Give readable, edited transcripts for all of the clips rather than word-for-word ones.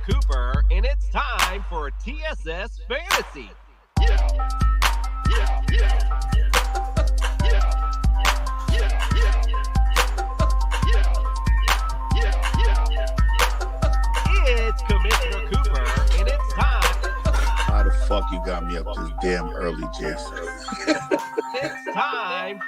Cooper, and it's time for TSS Fantasy. It's Commissioner Cooper, and it's time. How the fuck you got me up this damn early, Jason? It's time.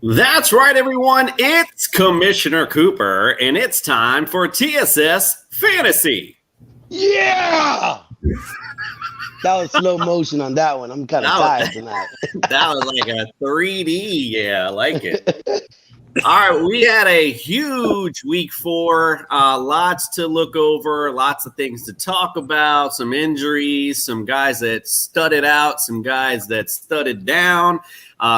That's right, everyone. It's Commissioner Cooper, and it's time for TSS Fantasy. Yeah! That was slow motion on that one. I'm kind of tired tonight. That was like a 3D. Yeah, I like it. All right, we had a huge week 4. Lots to look over, lots of things to talk about, some injuries, some guys that studded out, some guys that studded down.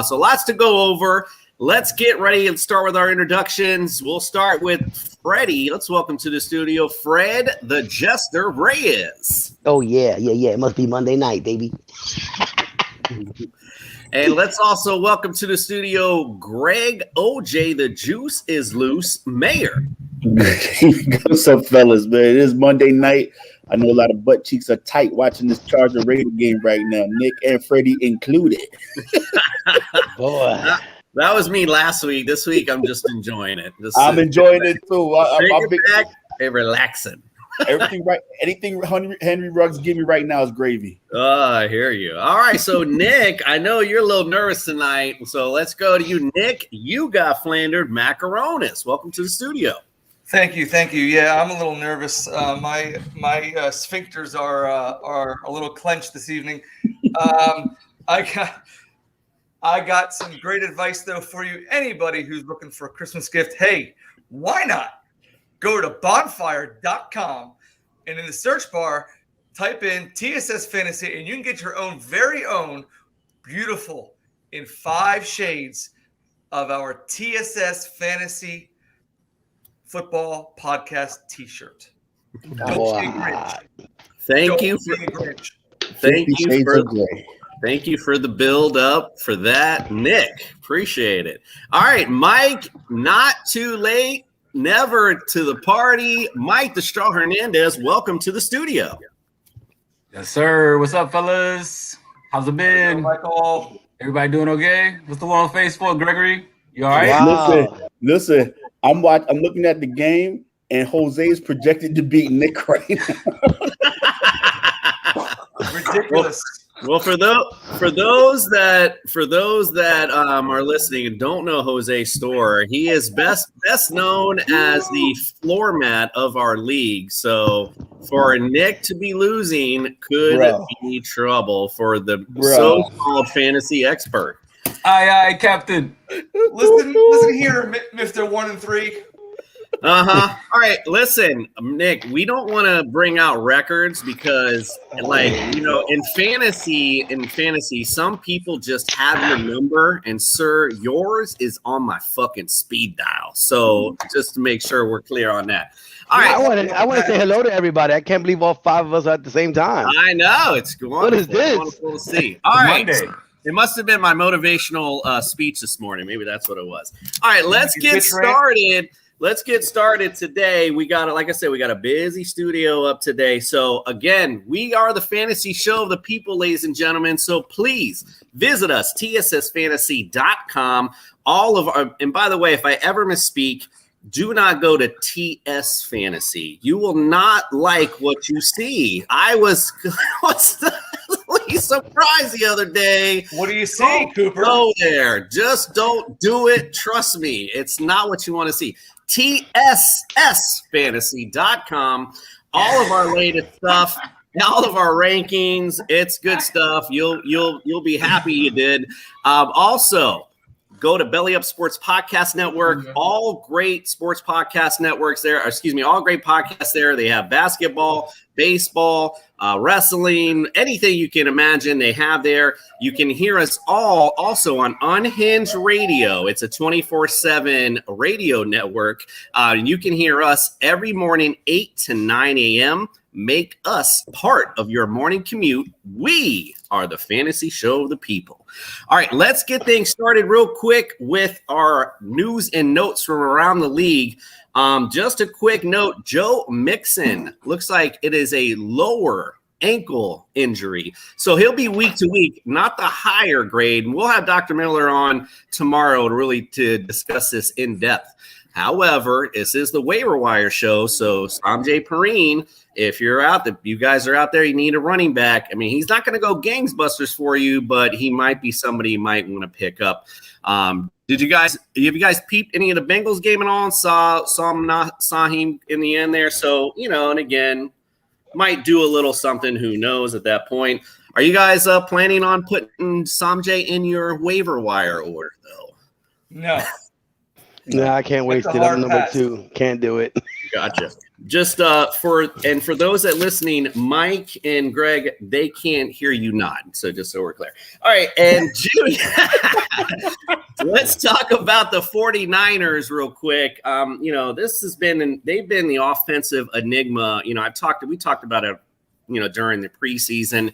So lots to go over. Let's get ready and start with our introductions. We'll start with Freddie. Let's welcome to the studio, Fred the Jester Reyes. Oh, yeah. It must be Monday night, baby. And let's also welcome to the studio, Greg OJ, the Juice is Loose Mayor. What's up, fellas, man? It is Monday night. I know a lot of butt cheeks are tight watching this Charger Raider game right now, Nick and Freddie included. Boy. That was me last week. This week, I'm just enjoying it. I'm enjoying it, too. I'm back and relaxing. Everything right. Anything Henry Ruggs give me right now is gravy. I hear you. All right, so Nick, I know you're a little nervous tonight, so let's go to you, Nick. You got Flandered Macaronis. Welcome to the studio. Thank you. Yeah, I'm a little nervous. My sphincters are a little clenched this evening. I got some great advice though for you. Anybody who's looking for a Christmas gift, hey, why not go to bonfire.com and in the search bar type in TSS Fantasy and you can get your own very own beautiful in 5 shades of our TSS Fantasy Football Podcast t-shirt. Don't be a Grinch. Thank you for the build up for that, Nick. Appreciate it. All right, Mike, not too late, never to the party. Mike the Straw Hernandez, welcome to the studio. Yes, sir. What's up, fellas? How's it been? Michael. Everybody doing okay? What's the long face for, Gregory? You all right? Wow. Listen. I'm looking at the game, and Jose is projected to beat Nick right now. Ridiculous. Well, for those that are listening and don't know Jose Store, he is best known as the floor mat of our league. So for Nick to be losing could be trouble for the so-called fantasy expert. Aye, Captain. Listen here, Mr. 1 and 3. All right, listen, Nick, we don't want to bring out records because, in fantasy, some people just have your number, and sir, yours is on my fucking speed dial. So just to make sure we're clear on that. All right, I want to say hello to everybody. I can't believe all 5 of us are at the same time. I know it's wonderful. What is this? Wonderful to see. All right. Monday. It must have been my motivational speech this morning. Maybe that's what it was. All right, let's get started. Let's get started today. We got a busy studio up today. So again, we are the fantasy show of the people, ladies and gentlemen. So please visit us, tssfantasy.com. And by the way, if I ever misspeak, do not go to TS Fantasy. You will not like what you see. I was surprised the other day. What do you see, Cooper? Go there. Just don't do it. Trust me. It's not what you want to see. TSSfantasy.com. All of our latest stuff, all of our rankings. It's good stuff. You'll be happy you did. Also, go to Belly Up Sports Podcast Network. All great sports podcast networks there. All great podcasts there. They have basketball, baseball, wrestling, anything you can imagine they have there. You can hear us all also on Unhinged Radio. It's a 24/7 radio network. And you can hear us every morning, 8 to 9 a.m., Make us part of your morning commute. We are the fantasy show of the people. All right, let's get things started real quick with our news and notes from around the league. Just a quick note, Joe Mixon looks like it is a lower ankle injury. So he'll be week to week, not the higher grade. And we'll have Dr. Miller on tomorrow to discuss this in depth. However, this is the waiver wire show. So Sanjay Perine, if you're out there, you guys are out there, you need a running back. I mean, he's not going to go gangbusters for you, but he might be somebody you might want to pick up. Have you guys peeped any of the Bengals game at all? Saw him in the end there. So, and again, might do a little something. Who knows at that point? Are you guys planning on putting Sanjay in your waiver wire order though? No. No, I can't waste it. I'm number 2. Can't do it. Gotcha. Just for those that listening, Mike and Greg, they can't hear you nod. So just so we're clear. All right, and Judy, let's talk about the 49ers real quick. This has been they've been the offensive enigma. We talked about it during the preseason,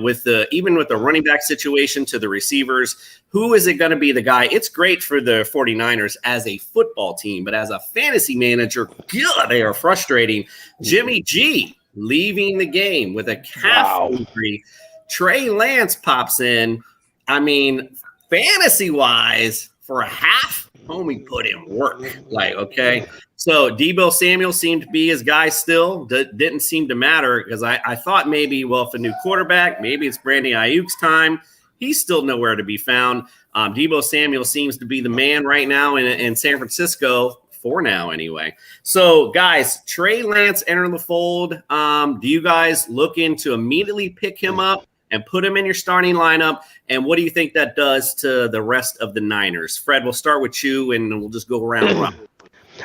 with the running back situation to the receivers, who is it going to be the guy? It's great for the 49ers as a football team, but as a fantasy manager, God, they are frustrating. Jimmy G leaving the game with a calf injury. Trey Lance pops in. I mean, fantasy-wise, for a half, homie put in work. Okay. So Deebo Samuel seemed to be his guy still. Didn't seem to matter because I thought maybe, if a new quarterback, maybe it's Brandon Ayuk's time. He's still nowhere to be found. Deebo Samuel seems to be the man right now in San Francisco, for now anyway. So, guys, Trey Lance entering the fold. Do you guys look into immediately pick him up and put him in your starting lineup? And what do you think that does to the rest of the Niners? Fred, we'll start with you, and we'll just go around.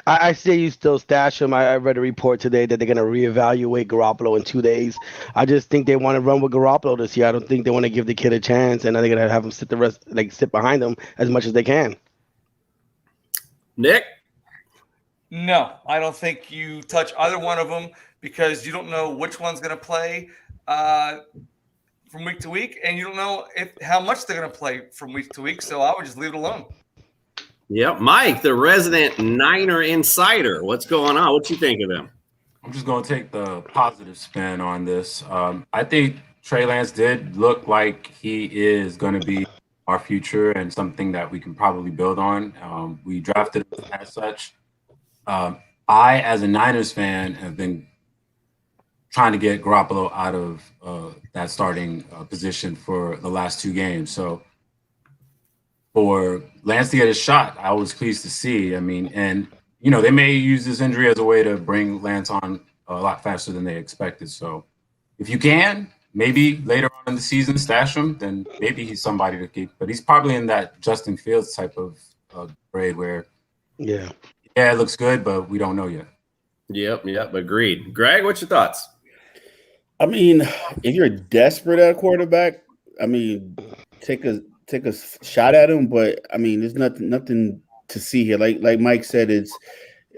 I say you still stash him. I read a report today that they're going to reevaluate Garoppolo in 2 days. I just think they want to run with Garoppolo this year. I don't think they want to give the kid a chance, and they're going to have him sit behind him as much as they can. Nick? No, I don't think you touch either one of them because you don't know which one's going to play from week to week, and you don't know how much they're going to play from week to week. So I would just leave it alone. Yep. Mike, the resident Niner insider. What's going on? What you think of him? I'm just going to take the positive spin on this. I think Trey Lance did look like he is going to be our future and something that we can probably build on. We drafted him as such. I, as a Niners fan, have been trying to get Garoppolo out of that starting position for the last 2 games. So for Lance to get a shot, I was pleased to see. I mean, and, they may use this injury as a way to bring Lance on a lot faster than they expected. So if you can, maybe later on in the season, stash him, then maybe he's somebody to keep. But he's probably in that Justin Fields type of grade where, yeah, it looks good, but we don't know yet. Yep, agreed. Greg, what's your thoughts? I mean, if you're desperate at a quarterback, I mean, take a shot at him, but I mean, there's nothing to see here. Like Mike said,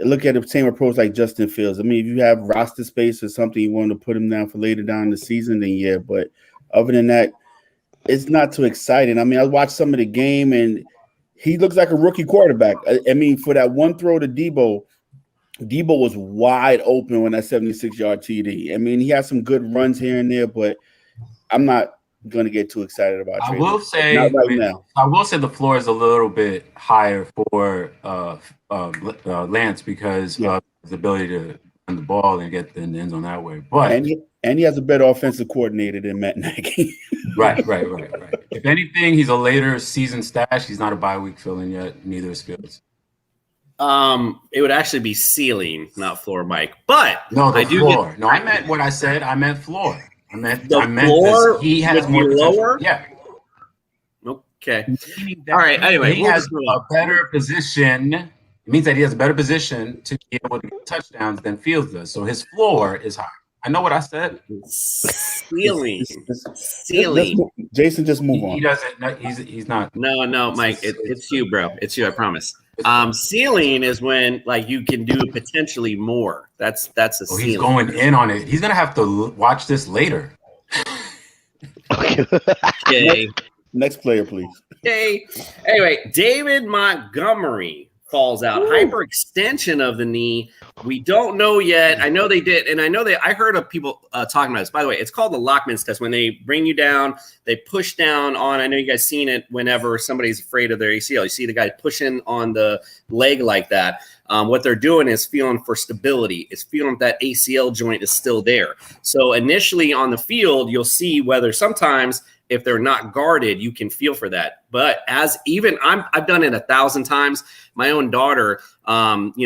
look at the same approach like Justin Fields. I mean, if you have roster space or something you want to put him down for later down in the season, then yeah. But other than that, it's not too exciting. I mean, I watched some of the game and he looks like a rookie quarterback. I mean, for that one throw to Deebo was wide open when that 76-yard TD. I mean, he has some good runs here and there, but I'm not going to get too excited about I trading. will say Not right now. I will say the floor is a little bit higher for Lance because of his ability to run the ball and get the end zone that way. But and he has a better offensive coordinator than Matt Nagy. Right. If anything, he's a later season stash. He's not a bye week fill-in yet. Neither is Fields. It would actually be ceiling, not floor, Mike. But no, floor. No, I meant what I said. I meant floor. I meant floor he has would more be potential. lower. Yeah. Okay. All right. Anyway, he has a better position. It means that he has a better position to be able to get touchdowns than Fields does. So his floor is high. I know what I said. Ceiling. Jason, just move on. He doesn't. He's not. No, Mike. It's you, bro. It's you. I promise. Ceiling is when like you can do potentially more. That's a ceiling. He's going in on it. He's gonna have to watch this later. Okay. Next player, please. Okay. Anyway, David Montgomery falls out. Hyperextension of the knee. We don't know yet. I know they did, and I heard of people talking about this. By the way, it's called the Lockman's test. When they bring you down, they push down on. I know you guys seen it whenever somebody's afraid of their ACL. You see the guy pushing on the leg like that. What they're doing is feeling for stability. It's feeling if that ACL joint is still there. So initially on the field, you'll see whether sometimes if they're not guarded, you can feel for that. But as even I've done it 1,000 times. My own daughter,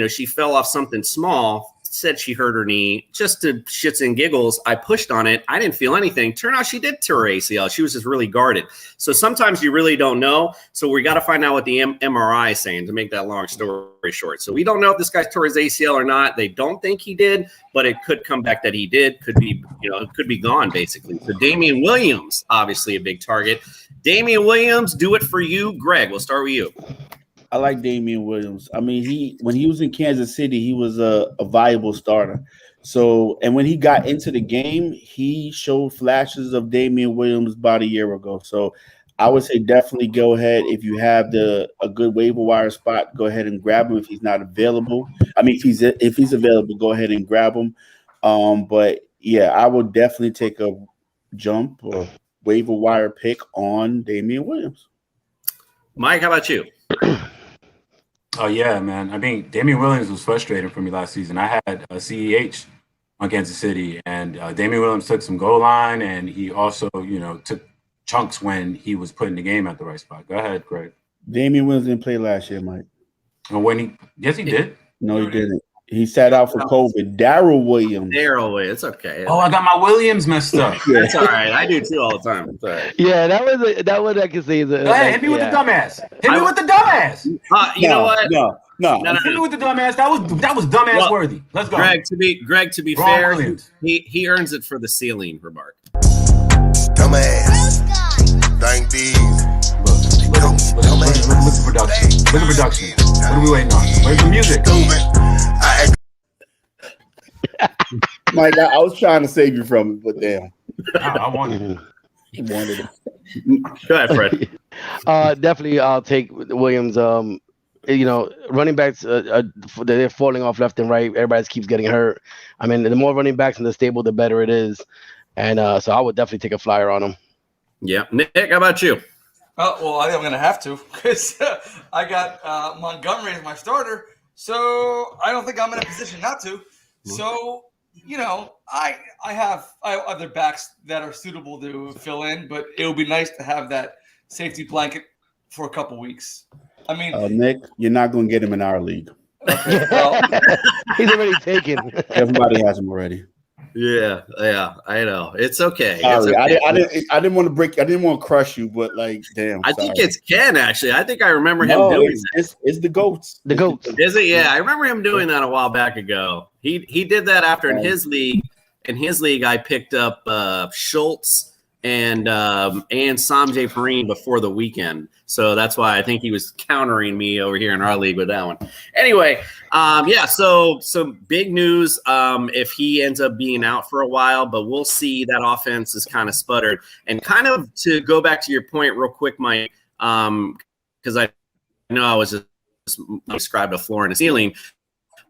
she fell off something small, said she hurt her knee, just to shits and giggles. I pushed on it. I didn't feel anything. Turned out she did tear her ACL. She was just really guarded. So sometimes you really don't know. So we got to find out what the MRI is saying to make that long story short. So we don't know if this guy tore his ACL or not. They don't think he did, but it could come back that he did. Could be, it could be gone basically. So Damian Williams, obviously a big target. Damian Williams, do it for you. Greg, we'll start with you. I like Damian Williams. I mean, when he was in Kansas City, he was a viable starter. So, and when he got into the game, he showed flashes of Damian Williams about a year ago. So, I would say definitely go ahead if you have a good waiver wire spot. Go ahead and grab him if he's not available. I mean, if he's available, go ahead and grab him. But yeah, I would definitely take a jump or waiver wire pick on Damian Williams. Mike, how about you? Oh, yeah, man. I mean, Damian Williams was frustrating for me last season. I had a CEH on Kansas City, and Damian Williams took some goal line, and he also, took chunks when he was putting the game at the right spot. Go ahead, Greg. Damian Williams didn't play last year, Mike. And yes, he did. No, he didn't. He sat out for COVID. Daryl Williams. It's okay. Oh, I got my Williams messed up. That's all right. I do too all the time. It's all right. Yeah, that was I can see. Go ahead, hit me with the dumbass. Hit me with the dumbass. You know what? No. Hit me with the dumbass. That was dumbass worthy. Let's go. Greg, to be Ron fair, Williams. he earns it for the ceiling remark. Dumbass. Thank these. Look at production. Look at production. What are we waiting on? Where's the music? Mike, I was trying to save you from it, but damn. I wanted it. You wanted it. Go ahead, Fred. Definitely, I'll take Williams. Running backs, they're falling off left and right. Everybody keeps getting hurt. I mean, the more running backs in the stable, the better it is. And so I would definitely take a flyer on them. Yeah. Nick, how about you? Well, I think I'm going to have to because I got Montgomery as my starter. So I don't think I'm in a position not to. So, I have other backs that are suitable to fill in, but it would be nice to have that safety blanket for a couple weeks. I mean, Nick, you're not going to get him in our league. Okay, well, he's already taken. Everybody has him already. Yeah, I know. It's okay. Sorry, it's okay. I didn't want to break. I didn't want to crush you, but damn. I think it's Ken actually. I think I remember him doing that. It's the goats. The goats. Is it? Yeah, I remember him doing that a while back ago. He did that after in his league. In his league, I picked up Schultz and Sanjay Perrine before the weekend. So that's why I think he was countering me over here in our league with that one. Anyway, so some big news if he ends up being out for a while, but we'll see. That offense is kind of sputtered. And kind of to go back to your point real quick, Mike, because I know I was just described a floor and a ceiling.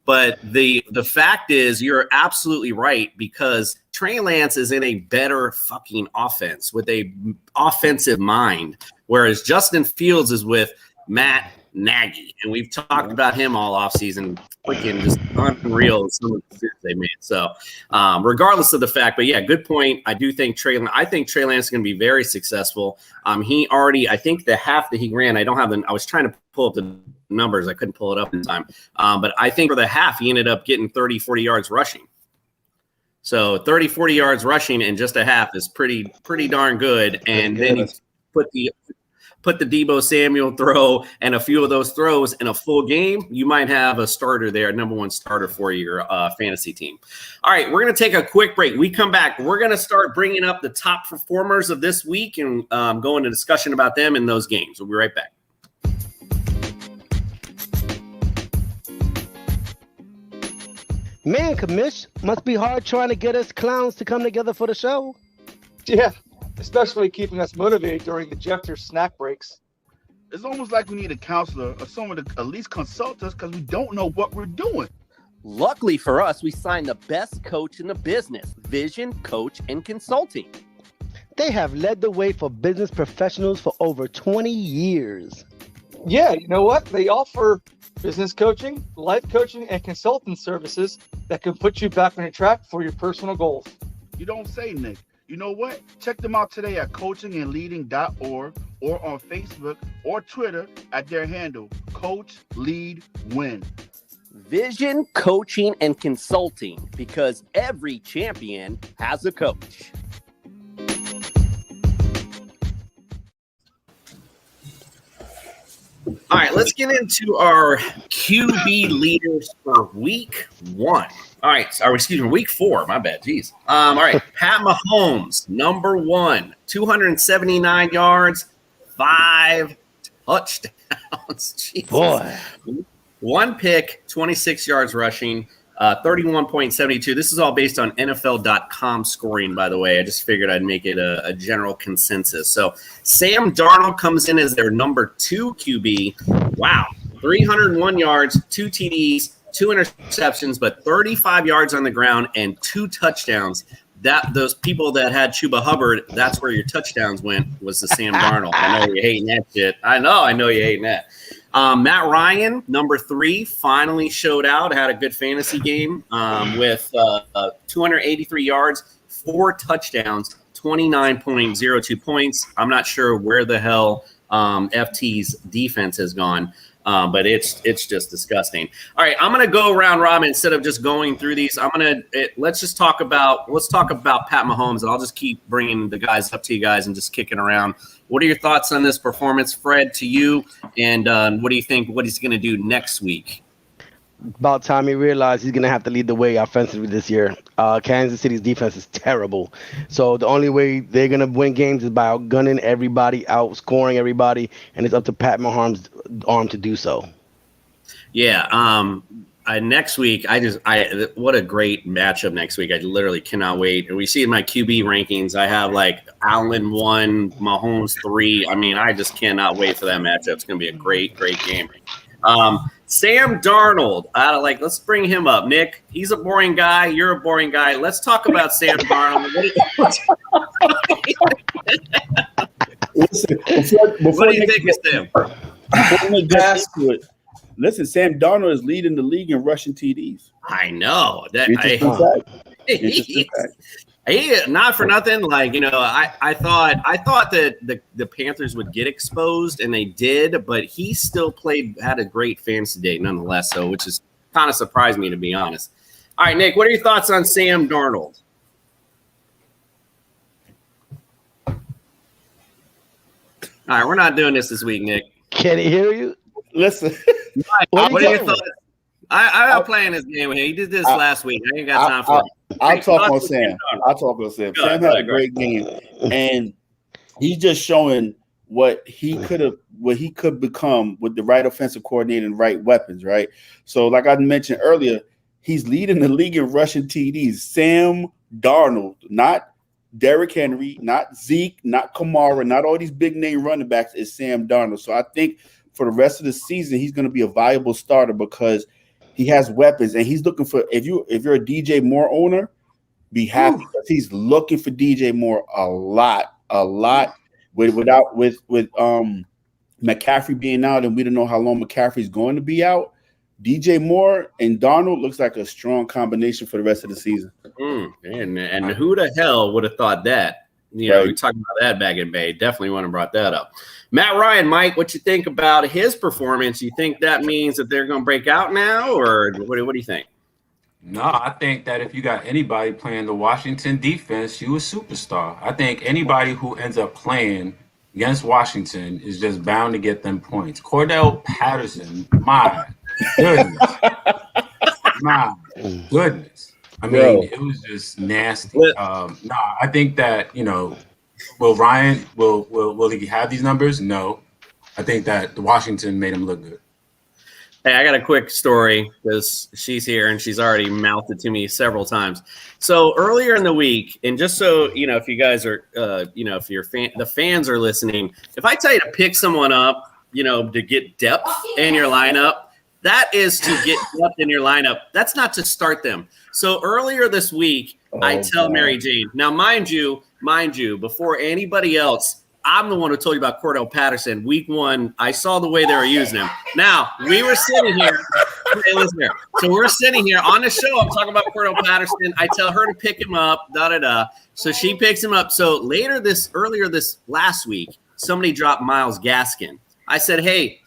But the fact is, you're absolutely right, because Trey Lance is in a better fucking offense with a offensive mind, whereas Justin Fields is with Matt Nagy, and we've talked about him all offseason. Freaking just unreal some of the decisions they made. So, regardless of the fact, but yeah, good point. I think Trey Lance is going to be very successful. He already, I think the half that he ran, I was trying to pull up the numbers. I couldn't pull it up in time. But I think for the half, he ended up getting 30, 40 yards rushing. So 30, 40 yards rushing in just a half is pretty darn good. And then he put the Deebo Samuel throw and a few of those throws in a full game, you might have a starter there, number one starter for your fantasy team. All right, we're going to take a quick break. We come back. We're going to start bringing up the top performers of this week and go into discussion about them in those games. We'll be right back. Man, Commish, must be hard trying to get us clowns to come together for the show. Yeah, especially keeping us motivated during the Jeffter snack breaks. It's almost like we need a counselor or someone to at least consult us because we don't know what we're doing. Luckily for us, we signed the best coach in the business, Vision Coach and Consulting. They have led the way for business professionals for over 20 years. Yeah, you know what? They offer business coaching, life coaching, and consulting services that can put you back on track for your personal goals. You don't say, Nick. You know what? Check them out today at coachingandleading.org or on Facebook or Twitter at their handle, Coach Lead Win. Vision Coaching and Consulting, because every champion has a coach. All right, let's get into our QB leaders for week 1. All right, excuse me, week 4. My bad. Jeez. All right, Pat Mahomes, number 1, 279 yards, 5 touchdowns. Jesus. Boy. 1 pick, 26 yards rushing, 31.72. This is all based on NFL.com scoring, by the way. I just figured I'd make it a general consensus. So Sam Darnold comes in as their number 2 QB. Wow. 301 yards, 2 TDs, 2 interceptions, but 35 yards on the ground and 2 touchdowns. Those people that had Chuba Hubbard, that's where your touchdowns went, was the Sam Darnold. I know you're hating that shit. I know you're hating that. Matt Ryan, number 3, finally showed out, had a good fantasy game with 283 yards, 4 touchdowns, 29.02 points. I'm not sure where the hell FT's defense has gone. But it's just disgusting. All right, I'm gonna go round robin instead of just going through these. Let's talk about Pat Mahomes, and I'll just keep bringing the guys up to you guys and just kicking around. What are your thoughts on this performance, Fred? To you, and what do you think? What he's gonna do next week? About time he realized he's going to have to lead the way offensively this year. Kansas City's defense is terrible. So the only way they're going to win games is by outgunning everybody, outscoring everybody, and it's up to Pat Mahomes' arm to do so. Yeah. Next week, what a great matchup next week. I literally cannot wait. And we see in my QB rankings, I have like Allen 1, Mahomes 3. I mean, I just cannot wait for that matchup. It's going to be a great, great game. Sam Darnold, let's bring him up. Nick, he's a boring guy. You're a boring guy. Let's talk about Sam Darnold. What do you think of Sam? Listen, Sam Darnold is leading the league in rushing TDs. I know that. Not for nothing. I thought that the Panthers would get exposed, and they did, but he still had a great fantasy day nonetheless. So, which is kind of surprised me, to be honest. All right, Nick, what are your thoughts on Sam Darnold? All right, we're not doing this week, Nick. Can he hear you? Listen, what are your thoughts? I'm playing this game with him. He did this last week. I ain't got time for it. I'll talk on Sam. Sam had a great game, and he's just showing what he could become with the right offensive coordinator and right weapons, right? So, like I mentioned earlier, he's leading the league in rushing TDs. Sam Darnold, not Derrick Henry, not Zeke, not Kamara, not all these big name running backs, is Sam Darnold. So I think for the rest of the season, he's going to be a viable starter because he has weapons, and he's looking for. If you're a DJ Moore owner, be happy because he's looking for DJ Moore a lot. With McCaffrey being out, and we don't know how long McCaffrey's going to be out. DJ Moore and Darnold looks like a strong combination for the rest of the season. And who the hell would have thought that? We talked about that back in May. Definitely want to brought that up. Matt Ryan, Mike, what you think about his performance? You think that means that they're going to break out now, or what do you think? No, I think that if you got anybody playing the Washington defense, you a superstar. I think anybody who ends up playing against Washington is just bound to get them points. Cordell Patterson, my goodness. My goodness. I mean, it was just nasty. I think that, will Ryan will he have these numbers? No. I think that the Washington made him look good. Hey, I got a quick story because she's here and she's already mouthed it to me several times. So earlier in the week, and just so you know, if you guys are, if you're the fans are listening, if I tell you to pick someone up, to get depth in your lineup, that is to get depth in your lineup. That's not to start them. So earlier this week, I tell Mary Jane. Now, mind you, before anybody else, I'm the one who told you about Cordell Patterson. Week 1, I saw the way they were using him. Now, we were sitting here. Hey, listen here. So we're sitting here on the show. I'm talking about Cordell Patterson. I tell her to pick him up, da-da-da. So she picks him up. So earlier this last week, somebody dropped Myles Gaskin. I said, hey,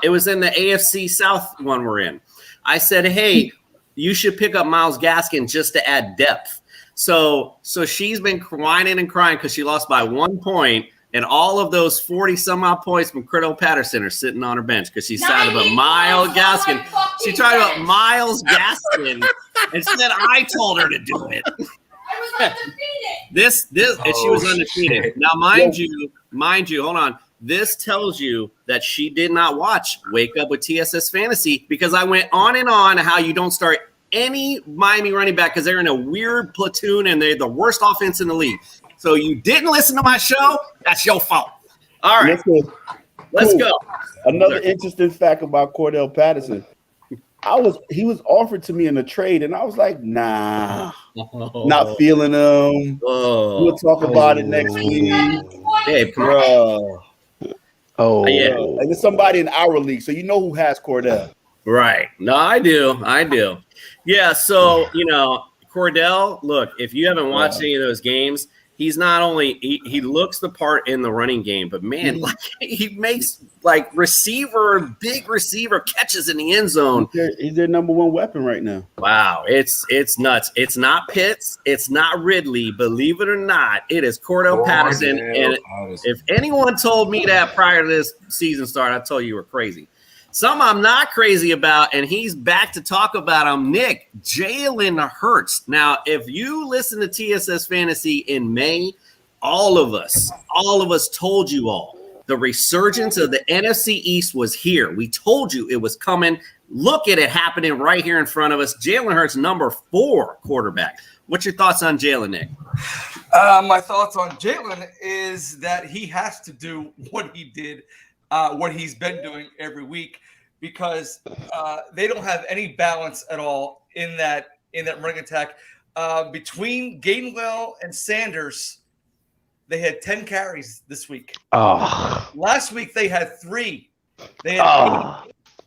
it was in the AFC South one we're in. I said, hey, you should pick up Myles Gaskin just to add depth. So she's been whining and crying because she lost by 1 point. And all of those 40-some-odd points from Cordell Patterson are sitting on her bench because she's sad about Myles Gaskin. She tried about Myles Gaskin and said I told her to do it. I was undefeated. And she was undefeated. Shit. Now, mind you, hold on. This tells you that she did not watch Wake Up with TSS Fantasy because I went on and on how you don't start any Miami running back because they're in a weird platoon and they're the worst offense in the league. So you didn't listen to my show? That's your fault. All right. Let's go. Another interesting fact about Cordell Patterson. He was offered to me in a trade, and I was like, nah, not feeling him. We'll talk about it next week. Hey, bro. Oh, yeah. And there's somebody in our league, so you know who has Cordell. Right. No, I do. Yeah, so, Cordell, look, if you haven't watched any of those games, he's not only he looks the part in the running game, but man, he makes big receiver catches in the end zone. He's their number one weapon right now. Wow, it's nuts. It's not Pitts, it's not Ridley. Believe it or not, it is Cordell Patterson. And if anyone told me that prior to this season start, I told you were crazy. Something I'm not crazy about, and he's back to talk about him, Nick, Jalen Hurts. Now, if you listen to TSS Fantasy in May, all of us told you all the resurgence of the NFC East was here. We told you it was coming. Look at it happening right here in front of us. Jalen Hurts, number 4 quarterback. What's your thoughts on Jalen, Nick? My thoughts on Jalen is that he has to do what he did. What he's been doing every week because they don't have any balance at all in that running attack. Between Gainwell and Sanders, they had 10 carries this week. Last week they had 3. They had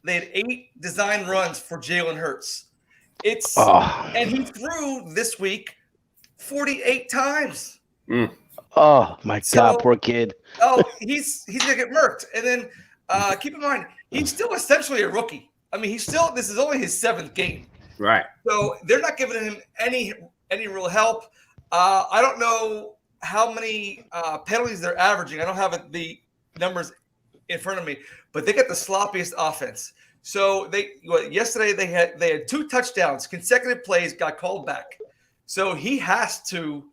8 design runs for Jalen Hurts. And he threw this week 48 times. Oh my God, poor kid. He's gonna get murked. And then keep in mind, he's still essentially a rookie. I mean, this is only his 7th game. Right. So they're not giving him any real help. I don't know how many penalties they're averaging. I don't have the numbers in front of me, but they got the sloppiest offense. So yesterday they had 2 touchdowns, consecutive plays got called back. So he has to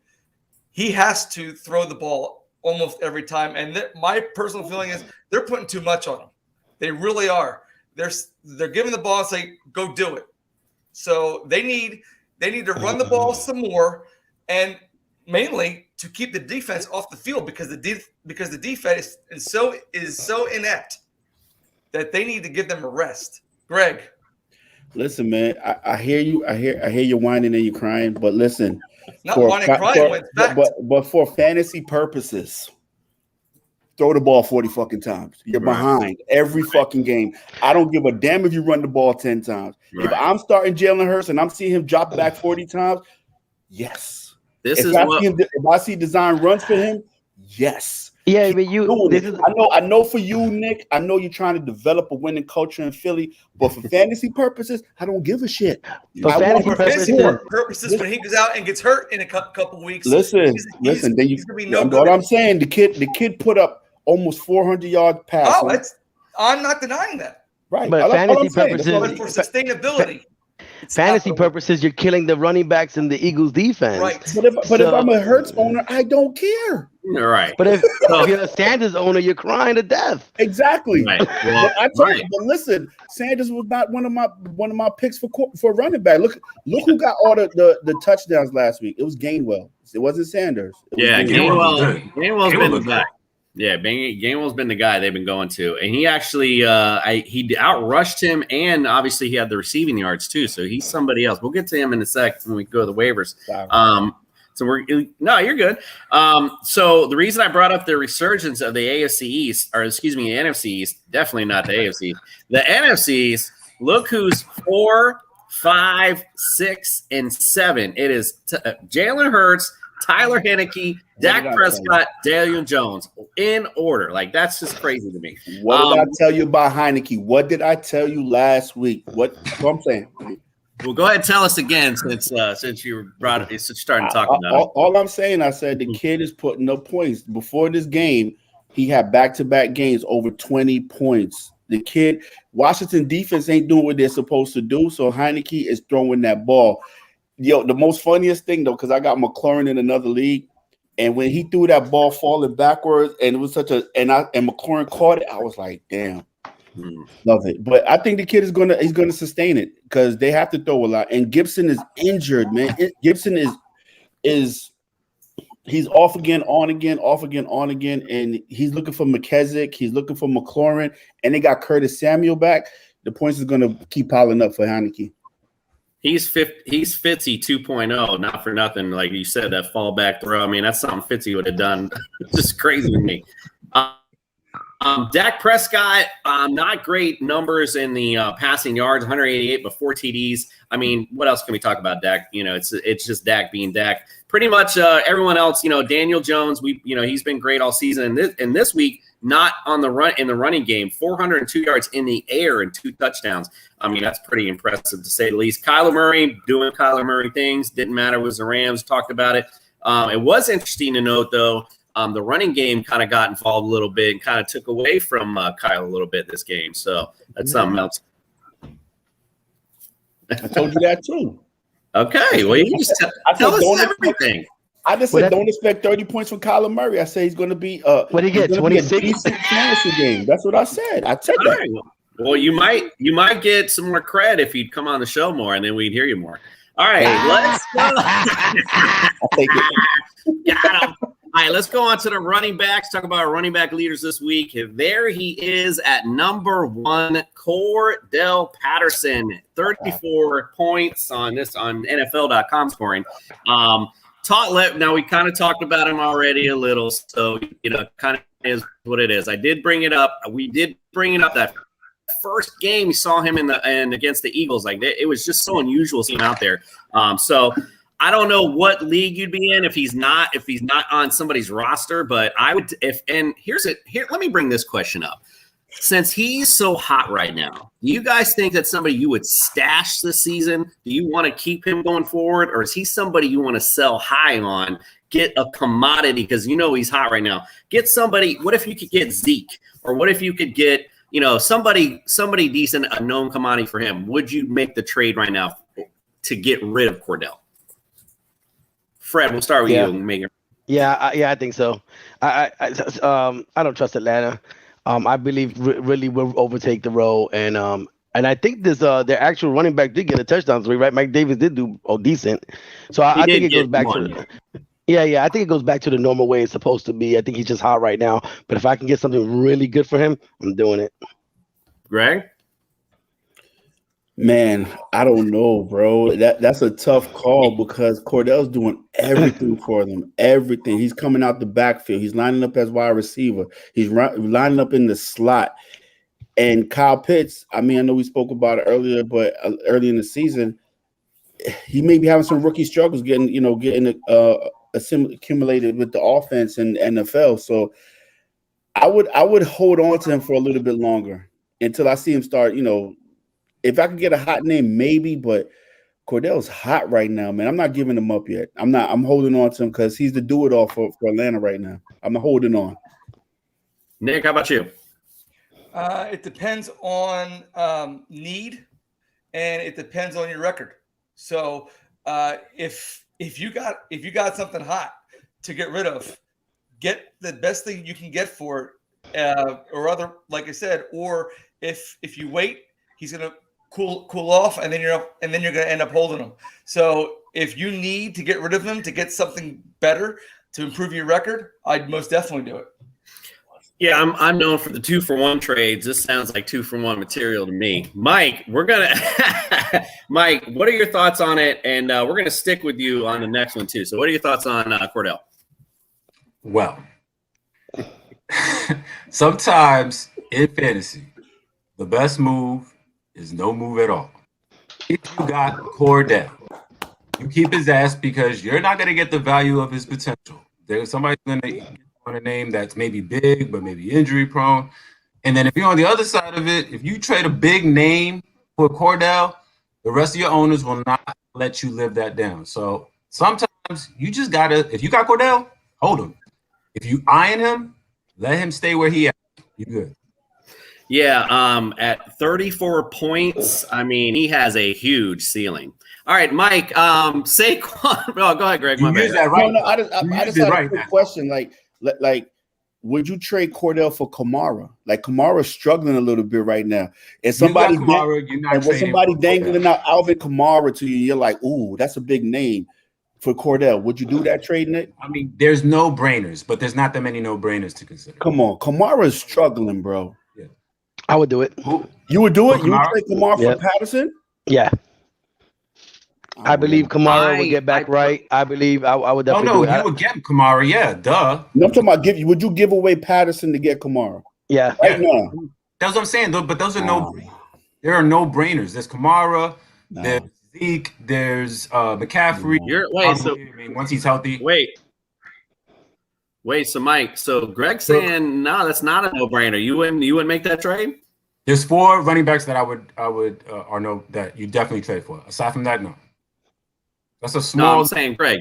throw the ball almost every time. And my personal feeling is they're putting too much on him. They really are. They're giving the ball and say, go do it. So they need to run the ball some more, and mainly to keep the defense off the field because the defense is so inept that they need to give them a rest. Greg. Listen, man, I hear you. I hear you whining and you crying, but listen. Not whining and crying, but for fantasy purposes, throw the ball 40 fucking times. You're behind every fucking game. I don't give a damn if you run the ball 10 times. Right. If I'm starting Jalen Hurts and I'm seeing him drop back 40 times, yes. If I see design runs for him, yes. Yeah, but I know for you, Nick, I know you're trying to develop a winning culture in Philly, but for fantasy purposes, I don't give a shit. For fantasy purposes, when he goes out and gets hurt in a couple weeks, listen. Then he's gonna be no good. What I'm saying, the kid put up almost 400-yard pass. I'm not denying that. Right, but fantasy purposes for sustainability. fantasy purposes, you're killing the running backs in the Eagles defense. Right. But if I'm a Hurts owner, I don't care. All right. But if you're a Sanders owner, you're crying to death. Exactly. Right. Well, I told you, but listen, Sanders was not one of my picks for running back. Look who got all the touchdowns last week. It was Gainwell. It wasn't Sanders. Gainwell's been the guy. Yeah, Gainwell's been the guy they've been going to, and he actually he outrushed him, and obviously he had the receiving yards too. So he's somebody else. We'll get to him in a sec when we go to the waivers. So you're good. So the reason I brought up the resurgence of the AFC East, or excuse me, the NFC East, definitely not the AFC, the NFC East. Look who's 4, 5, 6, and 7. It is Jalen Hurts, Tyler Heineke, Dak Prescott, Daniel Jones, in order. Like, that's just crazy to me. What did I tell you about Heineke? What did I tell you last week? What I'm saying? Well, go ahead and tell us again since you brought it, since you started talking about it. All I'm saying, I said the kid is putting up points. Before this game, he had back-to-back games over 20 points. The kid, Washington defense ain't doing what they're supposed to do, so Heineke is throwing that ball. Yo, the most funniest thing though, because I got McLaurin in another league, and when he threw that ball falling backwards, and it was and McLaurin caught it, I was like, damn, love it. But I think the kid is he's gonna sustain it because they have to throw a lot. And Gibson is injured, man. Gibson is he's off again, on again, off again, on again, and he's looking for McKessick, he's looking for McLaurin, and they got Curtis Samuel back. The points is gonna keep piling up for Heineke. He's Fitzy 2.0, not for nothing. Like you said, that fallback throw. I mean, that's something Fitzy would have done. It's just crazy to me. Dak Prescott, not great numbers in the passing yards, 188, but 4 TDs. I mean, what else can we talk about Dak? You know, it's just Dak being Dak. Pretty much everyone else, you know, Daniel Jones, he's been great all season. And this week, not on the run in the running game, 402 yards in the air and 2 touchdowns. I mean, that's pretty impressive to say the least. Kyler Murray doing Kyler Murray things. Didn't matter. It was the Rams. Talked about it. It was interesting to note, though, the running game kind of got involved a little bit and kind of took away from Kyle a little bit this game. So that's something else. I told you that too. Okay. Well, you just tell us everything. I just said don't expect 30 points from Kyler Murray. I say he's going to be what he get 26 fantasy game. That's what I said. I said that. Right. Well, you might get some more credit if you'd come on the show more, and then we'd hear you more. All right, let's go. I'll take it. Got him. All right, let's go on to the running backs. Talk about our running back leaders this week. There he is at number 1, Cordell Patterson, 34 points on NFL.com scoring. Now we kind of talked about him already a little, so kind of is what it is. I did bring it up. We did bring it up that first game we saw him in against the Eagles. Like it was just so unusual seeing him out there. So I don't know what league you'd be in if he's not on somebody's roster, but I would let me bring this question up. Since he's so hot right now, do you guys think that's somebody you would stash this season? Do you want to keep him going forward, or is he somebody you want to sell high on, get a commodity because he's hot right now? Get somebody. What if you could get Zeke, or what if you could get somebody decent, a known commodity for him? Would you make the trade right now to get rid of Cordell? Fred, we'll start with you, Megan. Yeah, I think so. I don't trust Atlanta. I believe really will overtake the role, and I think this their actual running back did get a touchdown three, right? Mike Davis did do decent, so I think it goes back to I think it goes back to the normal way it's supposed to be. I think he's just hot right now, but if I can get something really good for him, I'm doing it. Greg? Man, I don't know, bro. That's a tough call because Cordell's doing everything for them. Everything. He's coming out the backfield. He's lining up as wide receiver. He's lining up in the slot. And Kyle Pitts, I mean, I know we spoke about it earlier, but early in the season, he may be having some rookie struggles getting accumulated with the offense in NFL. So I would hold on to him for a little bit longer until I see him start, if I could get a hot name, maybe, but Cordell's hot right now, man. I'm not giving him up yet. I'm holding on to him because he's the do-it-all for Atlanta right now. I'm holding on. Nick, how about you? It depends on need. and it depends on your record. So if you got something hot to get rid of, get the best thing you can get for it, or other, like I said, or if you wait, he's gonna cool off, and then you're gonna end up holding him. So if you need to get rid of him to get something better to improve your record, I'd most definitely do it. Yeah, I'm known for the 2-for-1 trades. This sounds like 2-for-1 material to me. Mike, Mike, what are your thoughts on it? And we're gonna stick with you on the next one too. So, what are your thoughts on Cordell? Well, sometimes in fantasy, the best move is no move at all. If you got Cordell, you keep his ass because you're not gonna get the value of his potential. There's somebody gonna get on a name that's maybe big, but maybe injury prone. And then if you're on the other side of it, if you trade a big name for Cordell, the rest of your owners will not let you live that down. So sometimes you just gotta, if you got Cordell, hold him. If you eyeing him, let him stay where he at. You good. Yeah, at 34 points, I mean, he has a huge ceiling. All right, Mike, Saquon. Oh, go ahead, Greg. You use that right. No, I just had a quick question. Like, would you trade Cordell for Kamara? Like, Kamara's struggling a little bit right now. And somebody dangling out Alvin Kamara to you, you're like, ooh, that's a big name for Cordell. Would you do that trade, Nick? I mean, there's no brainers, but there's not that many no brainers to consider. Come on, Kamara's struggling, bro. Yeah, I would do it. You would do it? You would trade Kamara for Patterson? Yeah. I believe Kamara would get back right. I believe I would definitely do it. You would get Kamara, yeah, duh. No, I'm talking about would you give away Patterson to get Kamara? Yeah. Right now. That's what I'm saying, though. But those are there are no brainers. There's Kamara, there's Zeke, there's McCaffrey. Once he's healthy. Wait, so Mike, so Greg's saying no, that's not a no-brainer. You wouldn't make that trade? There's 4 running backs that I would that you definitely trade for. Aside from that, no. That's a small. No, I'm saying Greg.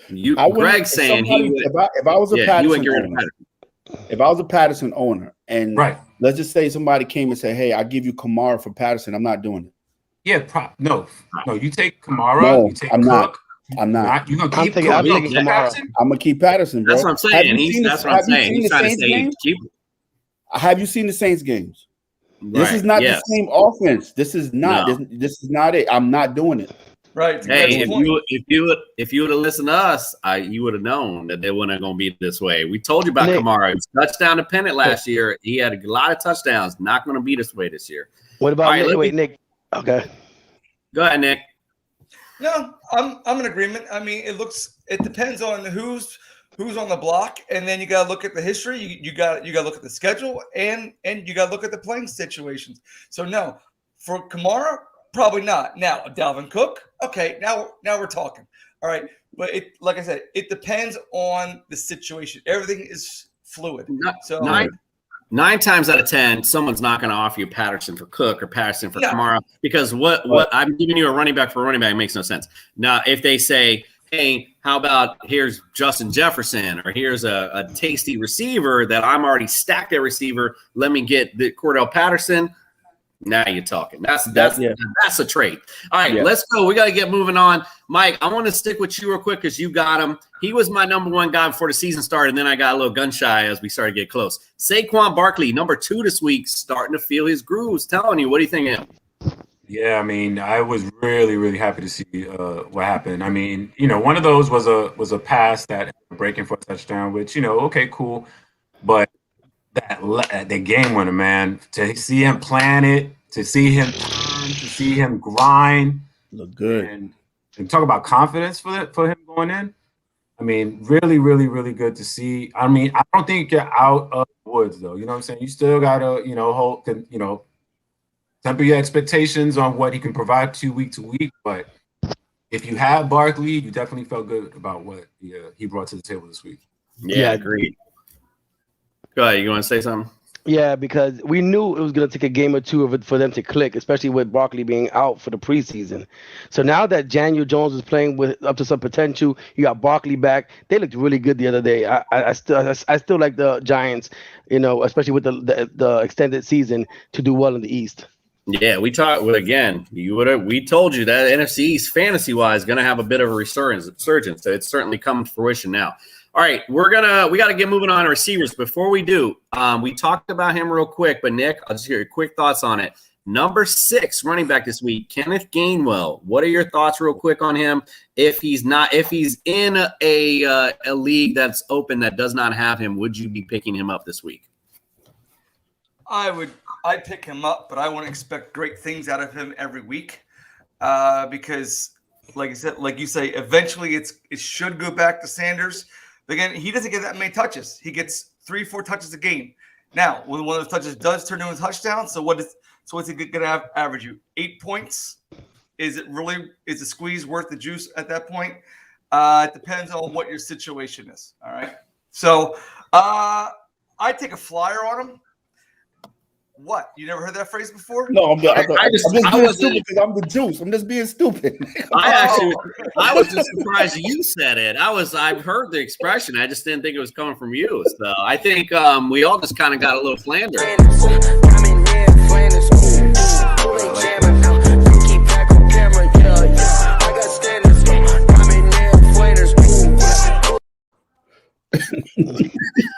Greg's saying if I was a Patterson owner, if I was a Patterson owner, and let's just say somebody came and said, "Hey, I'll give you Kamara for Patterson," I'm not doing it. Yeah, no. You take Kamara. No, you take I'm Cook. not. You're gonna keep Patterson? I'm gonna keep Patterson, bro. That's what I'm saying. That's what I'm saying. He's trying to say keep. Have you seen the Saints games? Right. This is not the same offense. This is not. No. This is not it. I'm not doing it. Right. Hey, if you would have listened to us, you would have known that they weren't going to be this way. We told you about Kamara. He was touchdown dependent last year. He had a lot of touchdowns. Not going to be this way this year. What about Nick? Okay. Go ahead, Nick. No, I'm in agreement. I mean, it depends on who's on the block, and then you got to look at the history. You got to look at the schedule, and you got to look at the playing situations. So no, for Kamara, probably not. Now, Dalvin Cook, okay, now we're talking. All right, but like I said, it depends on the situation. Everything is fluid. Nine times out of 10, someone's not going to offer you Patterson for Cook or Patterson for Kamara, because what I'm giving you a running back for a running back makes no sense. Now, if they say, hey, how about here's Justin Jefferson, or here's a tasty receiver that I'm already stacked at receiver, let me get the Cordell Patterson. Now you're talking. That's a trade. All right, let's go. We got to get moving on. Mike, I want to stick with you real quick because you got him. He was my number 1 guy before the season started, and then I got a little gun shy as we started to get close. Saquon Barkley, number 2 this week, starting to feel his grooves. Telling you, what do you think of him? Yeah, I mean, I was really, really happy to see what happened. I mean, one of those was a pass that ended up breaking for a touchdown, which, okay, cool. But the game winner, man, to see him plan it, to see him turn, to see him grind, look good, and talk about confidence for him going in. I mean, really, really, really good to see. I mean, I don't think you're out of the woods, though. You know what I'm saying? You still gotta, temper your expectations on what he can provide to you week to week. But if you have Barkley, you definitely felt good about what he brought to the table this week. Yeah, agreed. Go ahead. You want to say something? Yeah, because we knew it was going to take a game or two of it for them to click, especially with Barkley being out for the preseason. So now that Daniel Jones is playing with up to some potential, you got Barkley back. They looked really good the other day. I still like the Giants, especially with the extended season, to do well in the East. Yeah, we talked again. We told you that NFC East fantasy wise going to have a bit of a resurgence. So it's certainly come to fruition now. All right, we got to get moving on to receivers. Before we do, we talked about him real quick, but Nick, I'll just hear your quick thoughts on it. Number 6 running back this week, Kenneth Gainwell. What are your thoughts real quick on him? If he's in a league that's open that does not have him, would you be picking him up this week? I'd pick him up, but I wouldn't expect great things out of him every week because, like you say, eventually it should go back to Sanders. But again, he doesn't get that many touches. He gets 3-4 touches a game. Now, when one of those touches does turn into a touchdown, so what's he going to average you? 8 points? Is the squeeze worth the juice at that point? It depends on what your situation is. All right. So I'd take a flyer on him. What? You never heard that phrase before? No, I'm just being stupid because I'm the juice. I'm just being stupid. I was just surprised you said it. I've heard the expression. I just didn't think it was coming from you. So I think we all just kind of got a little flander.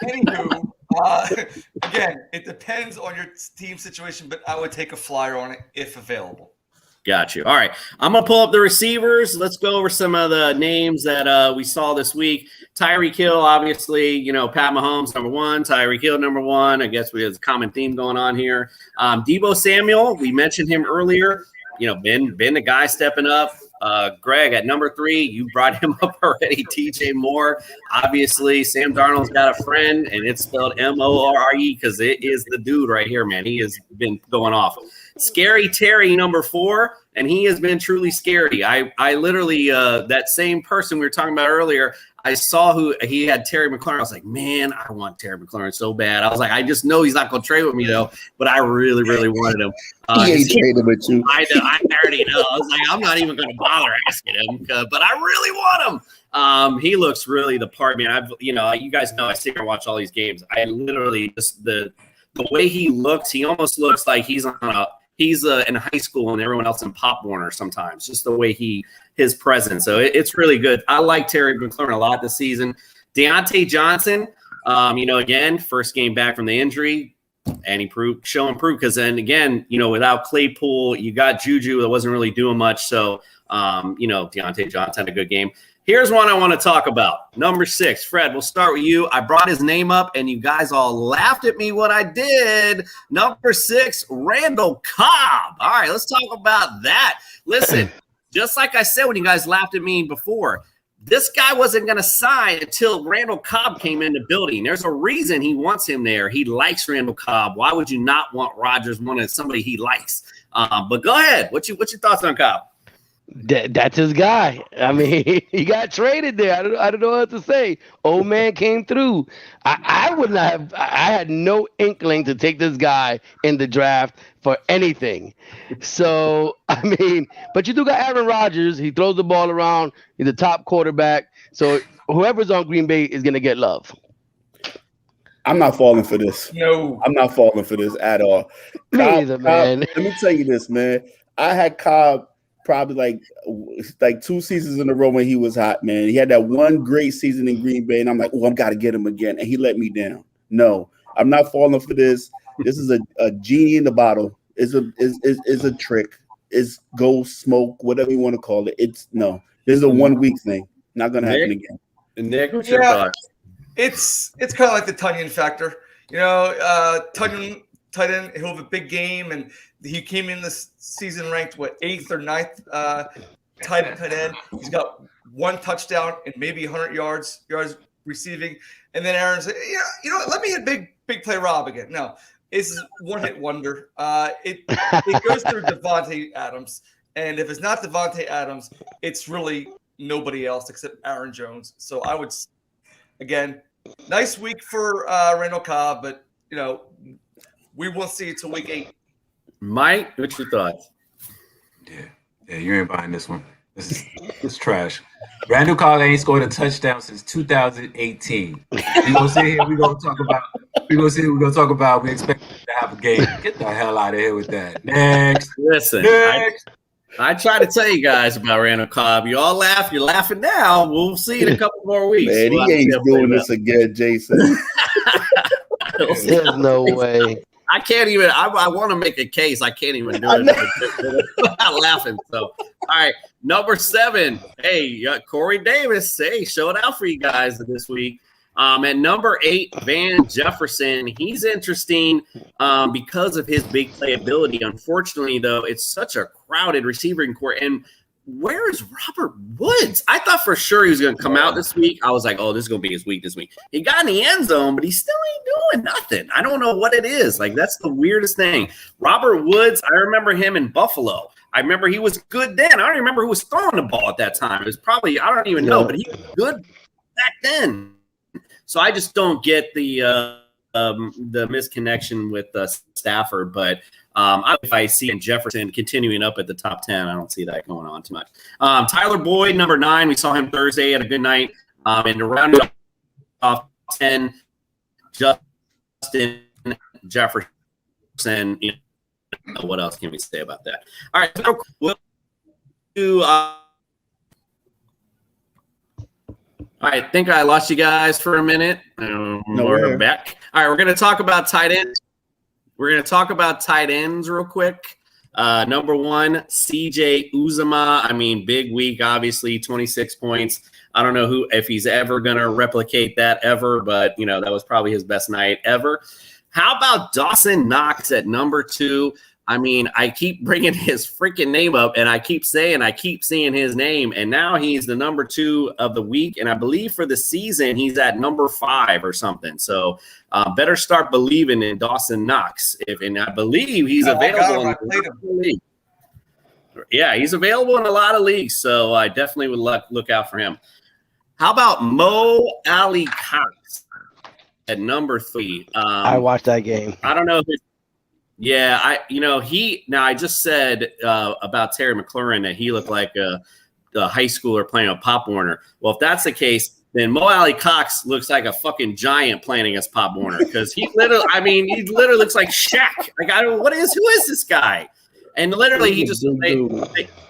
Anywho, again, it depends on your team situation, but I would take a flyer on it if available. Got you. All right. I'm going to pull up the receivers. Let's go over some of the names that we saw this week. Tyreek Hill, obviously, Pat Mahomes, number 1. Tyreek Hill, number 1. I guess we have a common theme going on here. Deebo Samuel, we mentioned him earlier. Been the guy stepping up. Greg at number 3, you brought him up already. TJ Moore, obviously. Sam Darnold's got a friend, and it's spelled Moore because it is the dude right here, man. He has been going off. Scary Terry, number 4, and he has been truly scary. I literally that same person we were talking about earlier, I saw who he had, Terry McLaurin. I was like, man, I want Terry McLaurin so bad. I was like, I just know he's not going to trade with me though, but I really, really wanted him. He ain't trading with you. I already know. I was like, I'm not even going to bother asking him, but I really want him. He looks really the part, man. You guys know I sit here and watch all these games. I literally just the way he looks, he almost looks like he's in high school and everyone else in Pop Warner sometimes, just the way his presence. So it's really good. I like Terry McLaurin a lot this season. Deontay Johnson, again, first game back from the injury, and he showing proof because then again, without Claypool, you got Juju that wasn't really doing much. So, Deontay Johnson had a good game. Here's one I want to talk about. Number 6, Fred, we'll start with you. I brought his name up, and you guys all laughed at me when I did. Number 6, Randall Cobb. All right, let's talk about that. Listen, just like I said when you guys laughed at me before, this guy wasn't going to sign until Randall Cobb came in the building. There's a reason he wants him there. He likes Randall Cobb. Why would you not want Rodgers wanting somebody he likes? But go ahead. What's your thoughts on Cobb? That's his guy. I mean, he got traded there. I don't know what to say. Old man came through. I would not have. I had no inkling to take this guy in the draft for anything. So I mean, but you do got Aaron Rodgers. He throws the ball around. He's the top quarterback. So whoever's on Green Bay is gonna get love. I'm not falling for this. No, I'm not falling for this at all. Me either, man. Let me tell you this, man. I had Cobb probably like 2 seasons in a row when he was hot, man. He had that one great season in Green Bay, and I'm like, oh, I've got to get him again. And he let me down. No, I'm not falling for this. This is a genie in the bottle. It's a trick. It's ghost smoke, whatever you want to call it. This is a 1 week thing. Not gonna happen again. Nick, what's your thoughts? It's kind of like the Tunyon factor. Tunyon tight end, he'll have a big game, and he came in this season ranked 8th or 9th tight end. He's got 1 touchdown and maybe 100 yards receiving, and then Aaron said, let me hit big play Rob again. No, it's one-hit wonder. It goes through Devontae Adams, and if it's not Devontae Adams, it's really nobody else except Aaron Jones. So I would, again, nice week for Randall Cobb, but we won't see it till week 8. Mike, what's your thoughts? Yeah, you ain't buying this one. It's trash. Randall Cobb ain't scored a touchdown since 2018. We gonna sit here. We gonna talk about. We expect him to have a game. Get the hell out of here with that. Next. Listen, I try to tell you guys about Randall Cobb. You all laugh. You're laughing now. We'll see in a couple more weeks. Man, he ain't doing this again, Jason. There's no way. I can't even. I want to make a case. I can't even do it without laughing. So, all right, number 7. Hey, Corey Davis. Hey, showed out for you guys this week. At number 8, Van Jefferson. He's interesting because of his big playability. Unfortunately, though, it's such a crowded receiving core. And where is Robert Woods? I thought for sure he was going to come out this week. I was like, oh, this is going to be his week this week. He got in the end zone, but he still ain't doing nothing. I don't know what it is. Like, that's the weirdest thing. Robert Woods, I remember him in Buffalo. I remember he was good then. I don't even remember who was throwing the ball at that time. It was probably, I don't even know, but he was good back then. So I just don't get the misconnection with Stafford, but if I see in Jefferson continuing up at the top 10, I don't see that going on too much. Tyler Boyd, number 9, we saw him Thursday, had a good night. And to round it off 10, Justin Jefferson. You know, what else can we say about that? All right, so we'll do. All right, I think I lost you guys for a minute. No, we're back. All right, we're going to talk about tight ends. We're going to talk about tight ends real quick. Number 1, CJ Uzomah. I mean, big week, obviously, 26 points. I don't know if he's ever going to replicate that ever, but, you know, that was probably his best night ever. How about Dawson Knox at number 2? I mean, I keep bringing his freaking name up, and I keep seeing his name, and now he's the number 2 of the week, and I believe for the season he's at number 5 or something. So better start believing in Dawson Knox. And I believe he's available in a lot of leagues. Yeah, he's available in a lot of leagues, so I definitely would look out for him. How about Mo Ali Cox at number 3? I watched that game. I don't know if it's I just said about Terry McLaurin that he looked like a high schooler playing a Pop Warner. Well, if that's the case, then Mo Ali Cox looks like a fucking giant playing against Pop Warner because he literally looks like Shaq. Like, who is this guy? And literally he just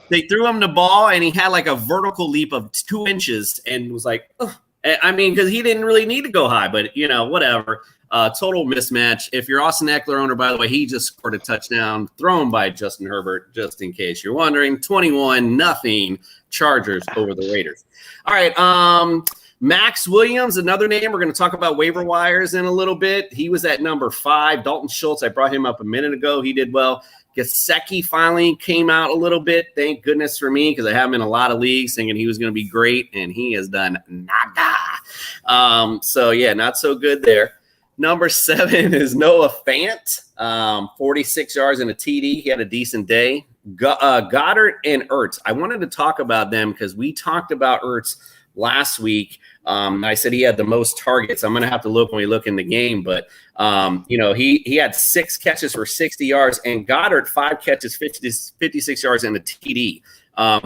they threw him the ball and he had like a vertical leap of 2 inches and was like, ugh. I mean, because he didn't really need to go high, but whatever. Total mismatch. If you're Austin Eckler owner, by the way, he just scored a touchdown thrown by Justin Herbert, just in case you're wondering. 21-0 Chargers over the Raiders. All right. Max Williams, another name. We're going to talk about waiver wires in a little bit. He was at number 5. Dalton Schultz, I brought him up a minute ago. He did well. Gesicki finally came out a little bit. Thank goodness for me, because I have him in a lot of leagues thinking he was going to be great, and he has done nada. So, yeah, not so good there. Number 7 is Noah Fant, 46 yards and a TD. He had a decent day. Goddard and Ertz. I wanted to talk about them because we talked about Ertz last week. I said he had the most targets. I'm going to have to look when we look in the game, but he had 6 catches for 60 yards, and Goddard 5 catches, 56 yards and a TD.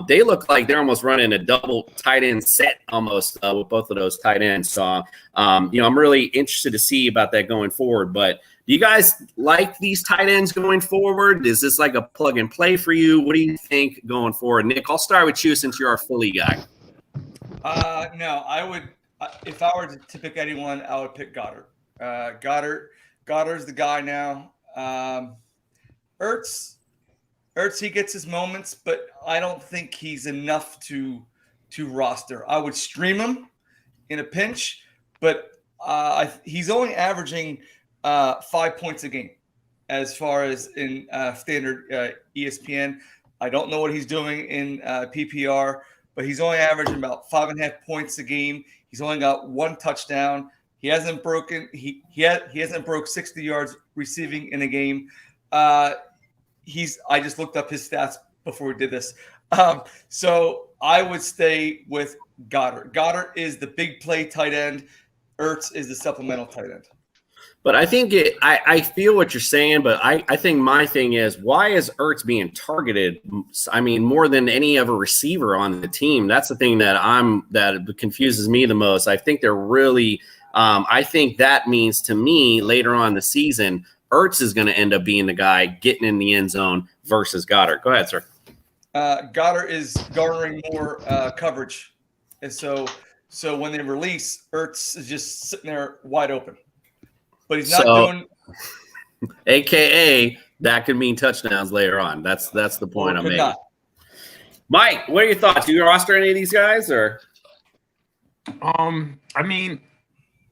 They look like they're almost running a double tight end set almost with both of those tight ends. So, I'm really interested to see about that going forward. But do you guys like these tight ends going forward? Is this like a plug and play for you? What do you think going forward? Nick, I'll start with you since you're our Philly guy. No, I would. If I were to pick anyone, I would pick Goddard. Goddard's the guy now. Ertz, he gets his moments, but I don't think he's enough to roster. I would stream him in a pinch, but he's only averaging 5 points a game as far as in standard ESPN. I don't know what he's doing in PPR, but he's only averaging about 5.5 points a game. He's only got 1 touchdown. He hasn't broken. He hasn't broke 60 yards receiving in a game. I just looked up his stats before we did this. So I would stay with Goddard. Goddard is the big play tight end. Ertz is the supplemental tight end. But I think I feel what you're saying, but I think my thing is, why is Ertz being targeted? I mean, more than any other receiver on the team. That's the thing that confuses me the most. I think they're really I think that means to me later on in the season, Ertz is going to end up being the guy getting in the end zone versus Goddard. Go ahead, sir. Goddard is garnering more coverage, and so when they release, Ertz is just sitting there wide open. But he's not doing. AKA, that could mean touchdowns later on. That's the point I'm making. Not. Mike, what are your thoughts? Do you roster any of these guys, or? I mean,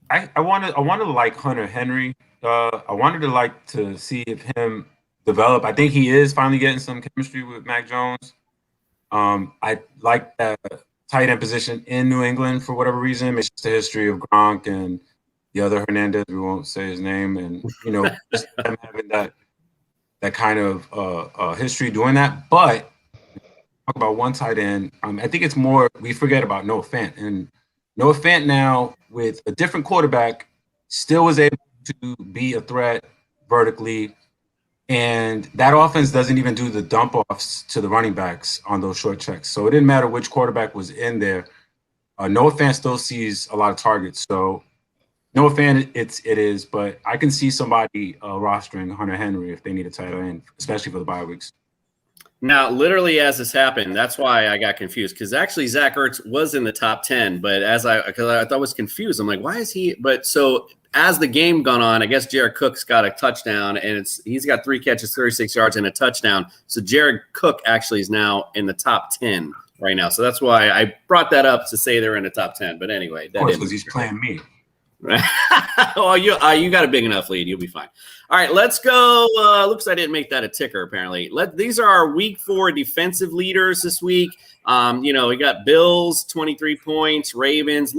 I wanted to like Hunter Henry. I wanted to like to see if him develop. I think he is finally getting some chemistry with Mac Jones. I like that tight end position in New England for whatever reason. It's just the history of Gronk and the other Hernandez, we won't say his name, and just them having that kind of history doing that. But talk about one tight end. I think it's more we forget about Noah Fant, and Noah Fant now with a different quarterback still was able to be a threat vertically, and that offense doesn't even do the dump offs to the running backs on those short checks. So it didn't matter which quarterback was in there. Noah Fant still sees a lot of targets. So. No fan, it is, but I can see somebody rostering Hunter Henry if they need a tight end, especially for the bye weeks. Now, literally as this happened, that's why I got confused, because actually Zach Ertz was in the top 10, but because I thought I was confused. I'm like, why is he? But so as the game gone on, I guess Jared Cook's got a touchdown, and he's got 3 catches, 36 yards, and a touchdown. So Jared Cook actually is now in the top 10 right now. So that's why I brought that up to say they're in the top 10. But anyway, of course, because he's playing me. Oh, you got a big enough lead. You'll be fine. All right, let's go. Looks I didn't make that a ticker, apparently. These are our week 4 defensive leaders this week. We got Bills, 23 points, Ravens.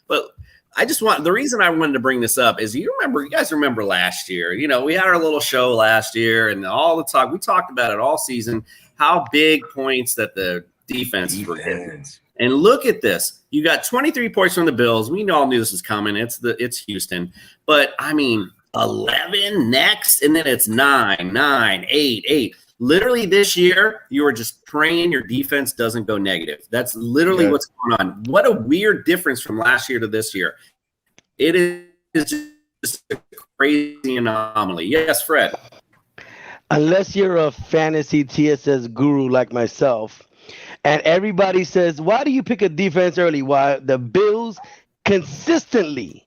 But I just the reason I wanted to bring this up is you guys remember last year, we had our little show last year and all the talk. We talked about it all season, how big points that the defense were getting. And look at this. You got 23 points from the Bills. We all knew this was coming. It's Houston. But, 11 next, and then it's 9, 8. Literally this year, you are just praying your defense doesn't go negative. That's literally what's going on. What a weird difference from last year to this year. It is just a crazy anomaly. Yes, Fred. Unless you're a fantasy TSS guru like myself, and everybody says, why do you pick a defense early? Why the Bills consistently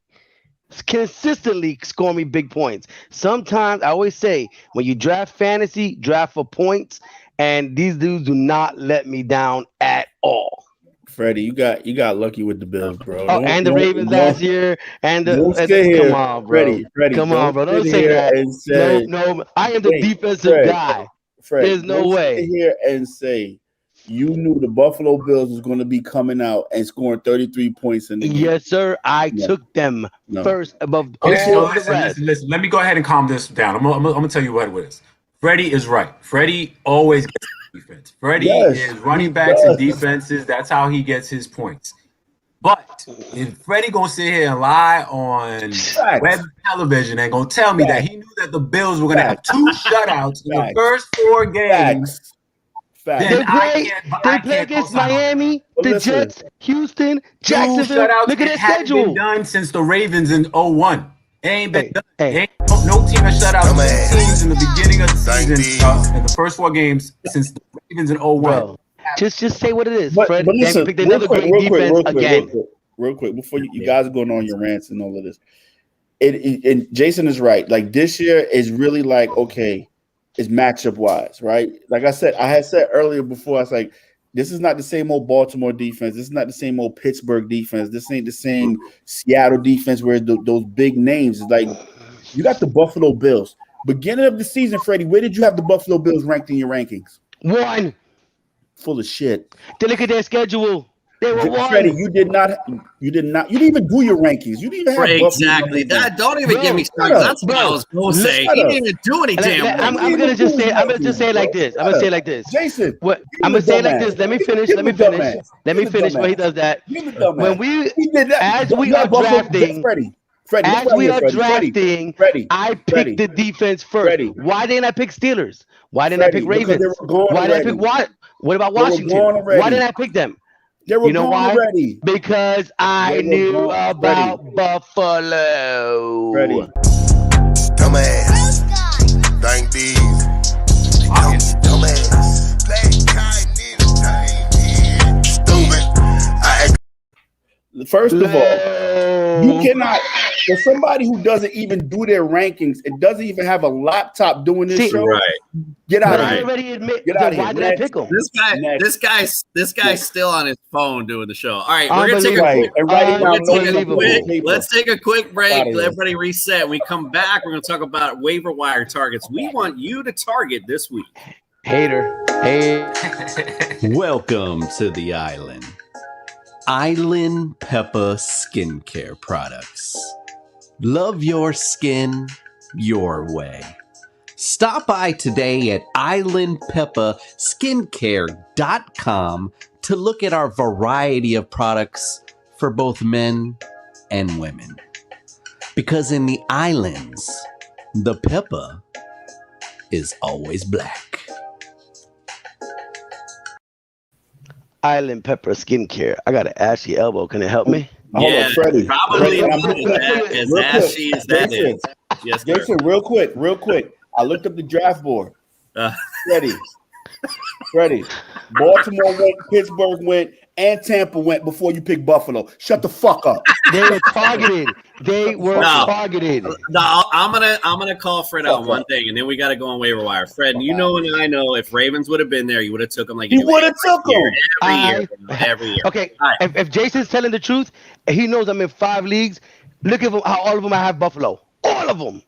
score me big points. Sometimes I always say, when you draft fantasy, draft for points, and these dudes do not let me down at all. Freddie, you got lucky with the Bills, bro. Oh, and the Ravens last year, and come on, bro. Freddie, come on, bro. Don't say that. No, I am the defensive guy. Fred, there's no way. Sit here and say you knew the Buffalo Bills was going to be coming out and scoring 33 points in the game. Yes, sir. I took them first above all the rest. Listen, let me go ahead and calm this down. I'm gonna tell you what it is. Freddie is right. Freddie always gets defense. Freddie is running backs and defenses. That's how he gets his points. But if Freddie gonna sit here and lie on web television and gonna tell me that he knew that the Bills were gonna have 2 shutouts in the first 4 games. They play against Miami, the Jets, Houston, Jacksonville. Look at their schedule. Been done since the Ravens in 01. It ain't been done. Ain't no team has shut out 2 teams in the beginning of the season in the first 4 games since the Ravens in 01. Bro, just say what it is, Fred. But listen, picked another great defense again. Real quick, before you guys are going on your rants and all of this, and Jason is right. Like this year is really like is matchup wise, right? Like I had said earlier before, I was like, this is not the same old Baltimore defense. This is not the same old Pittsburgh defense. This ain't the same Seattle defense where those big names. It's like you got the Buffalo Bills. Beginning of the season, Freddie, where did you have the Buffalo Bills ranked in your rankings? 1. Full of shit. Then look at their schedule. They were 1. Freddie, you didn't even do your rankings. You didn't even have exactly that. Don't even give me started. That's what I was going to say. He didn't even do any damn. I'm gonna just say it like this. I'm gonna say it like this. Jason, I'm gonna say it like this. Let me finish where he does that. When we are drafting, Freddie. Freddie, As we are drafting, I picked the defense first. Freddie. Why didn't I pick Steelers? Why didn't I pick Ravens? Because they were gone Why already. did I pick what? What about They were Washington? gone already. Why didn't I pick them? They were You know gone why? already. Because I knew about Buffalo. Freddie. Dumbass. Thank these. Dumbass. Stupid. First of all, you cannot. For somebody who doesn't even do their rankings, it doesn't even have a laptop doing this show. Right. Get out of I here. already admit. Get out of Why here. did I pick him? This guy's still on his phone doing the show. All right, we're gonna take a quick. Let's take a quick break. Let everybody reset. We come back. We're gonna talk about waiver wire targets. We want you to target this week. Hater. Hey. Welcome to the island. Island Peppa Skincare Products. Love your skin your way. Stop by today at islandpeppaskincare.com to look at our variety of products for both men and women. Because in the islands, the Peppa is always black. Island Pepper Skincare. I got an ashy elbow. Can it help me? Hold on, Freddie. Probably as ashy as that is. Yes, Jason, real quick. I looked up the draft board. Freddie. Baltimore went, Pittsburgh went, and Tampa went before you picked Buffalo. Shut the fuck up. They were targeted. Targeted. No, I'm gonna call Fred out one thing, and then we got to go on waiver wire. Fred, you know, and I know if Ravens would have been there, you would have took them like you would have took them every year. Okay, if Jason's telling the truth, he knows I'm in 5 leagues. Look at how all of them I have Buffalo. All of them.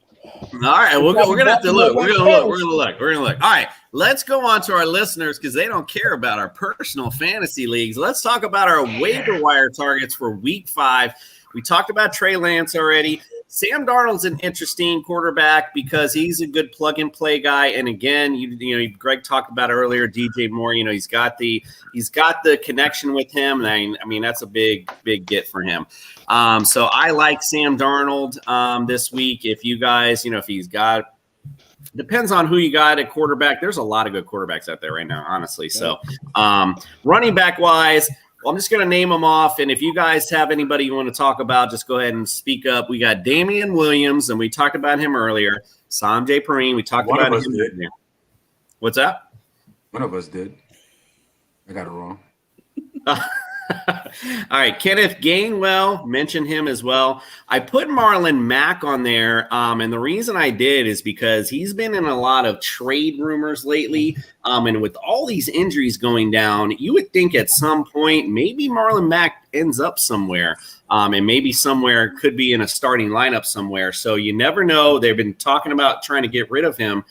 All right, we're gonna have to look. We're gonna look. All right, let's go on to our listeners because they don't care about our personal fantasy leagues. Let's talk about our waiver wire targets for Week 5. We talked about Trey Lance already. Sam Darnold's an interesting quarterback because he's a good plug-and-play guy. And again, you know, Greg talked about earlier, DJ Moore. You know, he's got the connection with him. And I mean, that's a big get for him. So I like Sam Darnold this week. If you guys, you know, if he's got, depends on who you got at quarterback. There's a lot of good quarterbacks out there right now, honestly. So running back wise, well, I'm just going to name them off. And if you guys have anybody you want to talk about, just go ahead and speak up. We got Damian Williams, and we talked about him earlier. Sanjay Perine, we talked about him. What's that? One of us did. I got it wrong. All right, Kenneth Gainwell, mentioned him as well. I put Marlon Mack on there, and the reason I did is because he's been in a lot of trade rumors lately, and with all these injuries going down, you would think at some point maybe Marlon Mack ends up somewhere, and maybe somewhere could be in a starting lineup somewhere. So you never know. They've been talking about trying to get rid of him,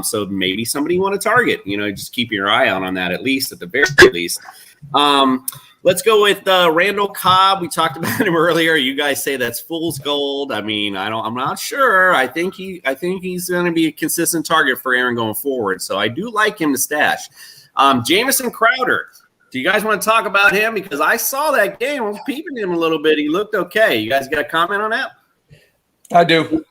so maybe somebody you want to target. You know, just keep your eye out on that at the very least. Let's go with Randall Cobb. We talked about him earlier. You guys say that's fool's gold. I mean, I'm not sure. I think he's going to be a consistent target for Aaron going forward. So I do like him to stash. Jamison Crowder. Do you guys want to talk about him? Because I saw that game. I was peeping him a little bit. He looked okay. You guys got a comment on that? I do.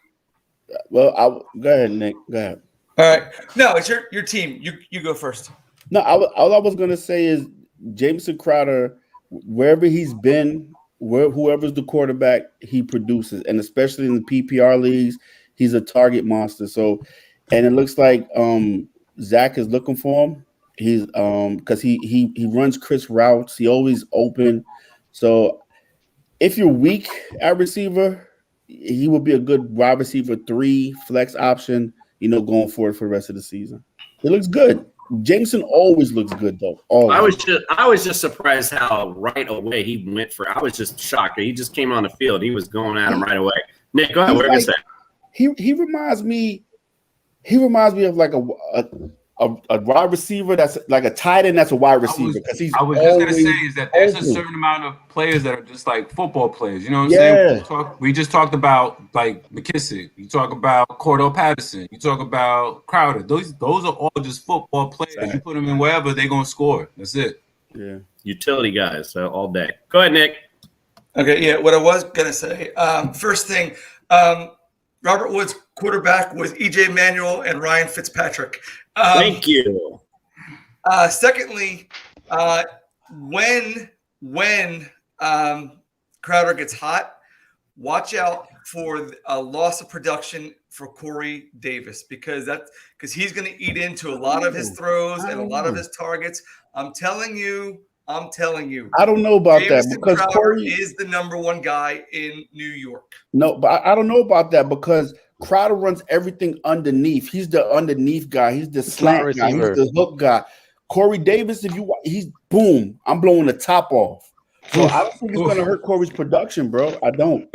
Well, go ahead, Nick. Go ahead. All right. No, it's your team. You go first. No, all I was going to say is Jamison Crowder, wherever he's been, whoever's the quarterback, he produces. And especially in the PPR leagues, he's a target monster. So, and it looks like Zach is looking for him. He's because he runs crisp routes. He always open. So if you're weak at receiver, he would be a good wide receiver 3 flex option, you know, going forward for the rest of the season. It looks good. Jameson always looks good though. Always. I was just surprised how right away he went for. I was just shocked. He just came on the field. He was going at him right away. Nick, go ahead. What are you saying? He reminds me of like a wide receiver that's like a tight end that's a wide receiver because he's. I was just gonna say is that there's a certain amount of players that are just like football players. You know what I'm saying? We just talked about like McKissick. You talk about Cordell Patterson. You talk about Crowder. Those are all just football players. Right. You put them in wherever they're gonna score. That's it. Yeah. Utility guys all day. Go ahead, Nick. Okay, yeah. What I was gonna say, first thing, Robert Woods quarterback with EJ Manuel and Ryan Fitzpatrick. Thank you. Secondly, when Crowder gets hot, watch out for a loss of production for Corey Davis because he's going to eat into a lot of his throws and a lot of his targets. I'm telling you. I don't know about Jamison that because Crowder Corey is the number one guy in New York. No, but I don't know about that because Crowder runs everything underneath. He's the underneath guy. He's the slant guy. He's the hook guy. Corey Davis, he's boom. I'm blowing the top off. So I don't think it's going to hurt Corey's production, bro. I don't.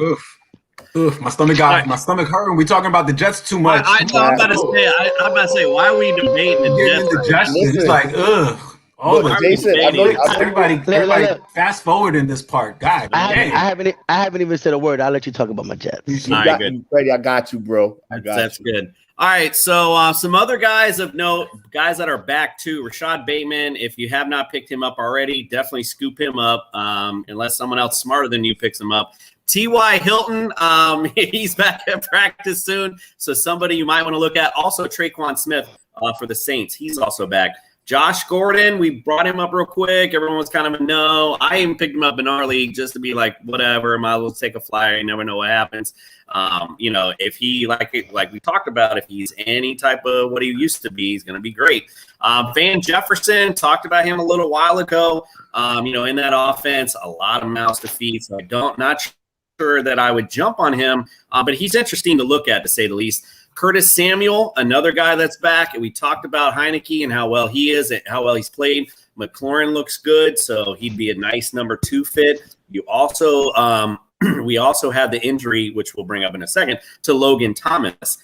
Oof, my stomach hurting. We talking about the Jets too much. I'm about to say, why are we debating the Jets? It's like, ugh. Jason, everybody fast forward in this part. God, I haven't even said a word. I'll let you talk about my Jets. Freddie, I got you, bro. That's good. All right, so some other guys of note, guys that are back too. Rashad Bateman, if you have not picked him up already, definitely scoop him up unless someone else smarter than you picks him up. T.Y. Hilton, he's back at practice soon, so somebody you might want to look at. Also, Traquan Smith for the Saints, he's also back. Josh Gordon, we brought him up real quick. Everyone was kind of a no. I even picked him up in our league just to be like, whatever, might as well take a flyer. You never know what happens. If he, like we talked about, if he's any type of what he used to be, he's going to be great. Van Jefferson, talked about him a little while ago. In that offense, a lot of mouths to feed. So not sure that I would jump on him, but he's interesting to look at, to say the least. Curtis Samuel, another guy that's back. And we talked about Heineke and how well he is and how well he's played. McLaurin looks good, so he'd be a nice number 2 fit. You also, we also have the injury, which we'll bring up in a second, to Logan Thomas,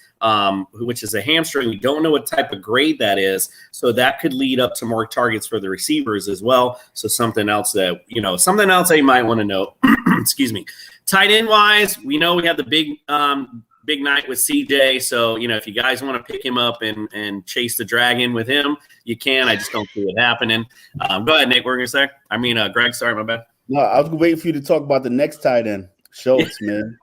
which is a hamstring. We don't know what type of grade that is, so that could lead up to more targets for the receivers as well. So something else that you might want to know. Excuse me. Tight end wise, we know we have the big night with CJ. So, if you guys want to pick him up and chase the dragon with him, you can. I just don't see it happening. Go ahead, Nick. What were you going to say? Greg, sorry, my bad. No, I was waiting for you to talk about the next tight end, Schultz, man.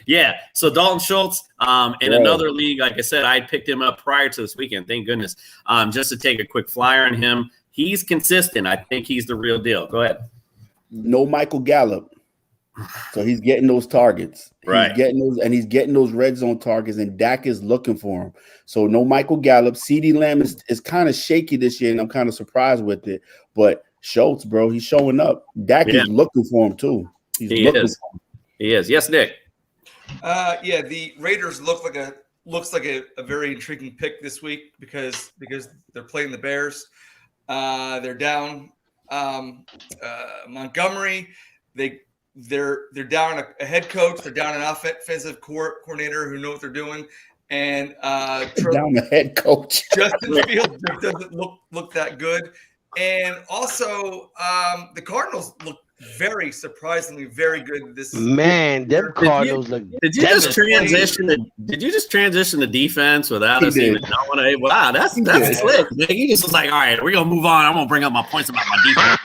Yeah. So Dalton Schultz in another league, like I said, I picked him up prior to this weekend. Thank goodness. Just to take a quick flyer on him. He's consistent. I think he's the real deal. Go ahead. No Michael Gallup. So he's getting those targets. Right. He's getting those red zone targets, and Dak is looking for him. So no Michael Gallup. CeeDee Lamb is kind of shaky this year, and I'm kind of surprised with it. But Schultz, bro, he's showing up. Dak is looking for him too. He is. Yes, Nick. The Raiders looks like a very intriguing pick this week because they're playing the Bears. They're down Montgomery. They're down a head coach. They're down an offensive coordinator who knows what they're doing, and down the head coach. Justin Fields doesn't look that good, and also the Cardinals look very surprisingly very good this. Man, them Cardinals look. Did you just transition to defense without us even knowing? Wow, that's slick. He just was like, all right, we're gonna move on. I'm gonna bring up my points about my defense.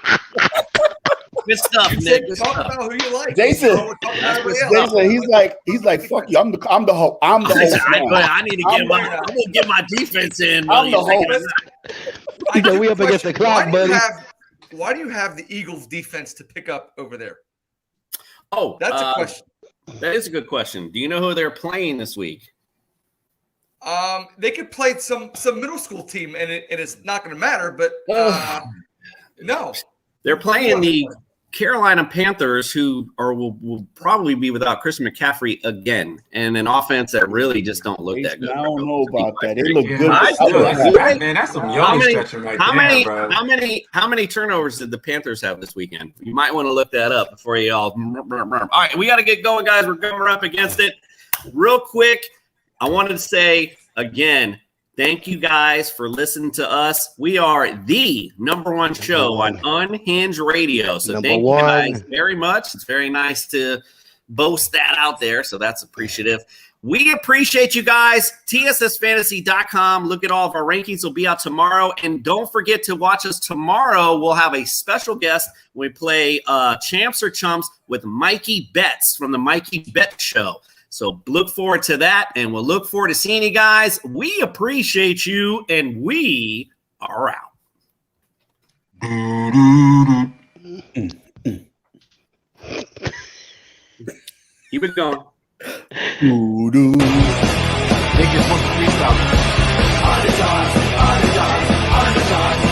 Good stuff, Nick. Talk about who you like. Jason, he's like, fuck you. I'm the host. I'm the host. I need to get my defense in. I'm the host. We up against the clock, buddy. Why do you have the Eagles defense to pick up over there? Oh, that's a question. That is a good question. Do you know who they're playing this week? They could play some middle school team, and it's not going to matter. But no, they're playing the Carolina Panthers, who will probably be without Christian McCaffrey again, and an offense that really just don't look that good. I don't know about that. They look good. Man, that's some young stretching right there, bro. How many turnovers did the Panthers have this weekend? You might want to look that up before you all. All right, we got to get going, guys. We're going up against it. Real quick, I wanted to say again, thank you guys for listening to us. We are the number one show on Unhinged Radio. So thank you guys very much. It's very nice to boast that out there. So that's appreciative. We appreciate you guys. TSSFantasy.com. Look at all of our rankings. Will be out tomorrow. And don't forget to watch us tomorrow. We'll have a special guest when we play Champs or Chumps with Mikey Betts from the Mikey Bet Show. So look forward to that, and we'll look forward to seeing you guys. We appreciate you, and we are out. Keep it going. Think you're supposed to freestyle.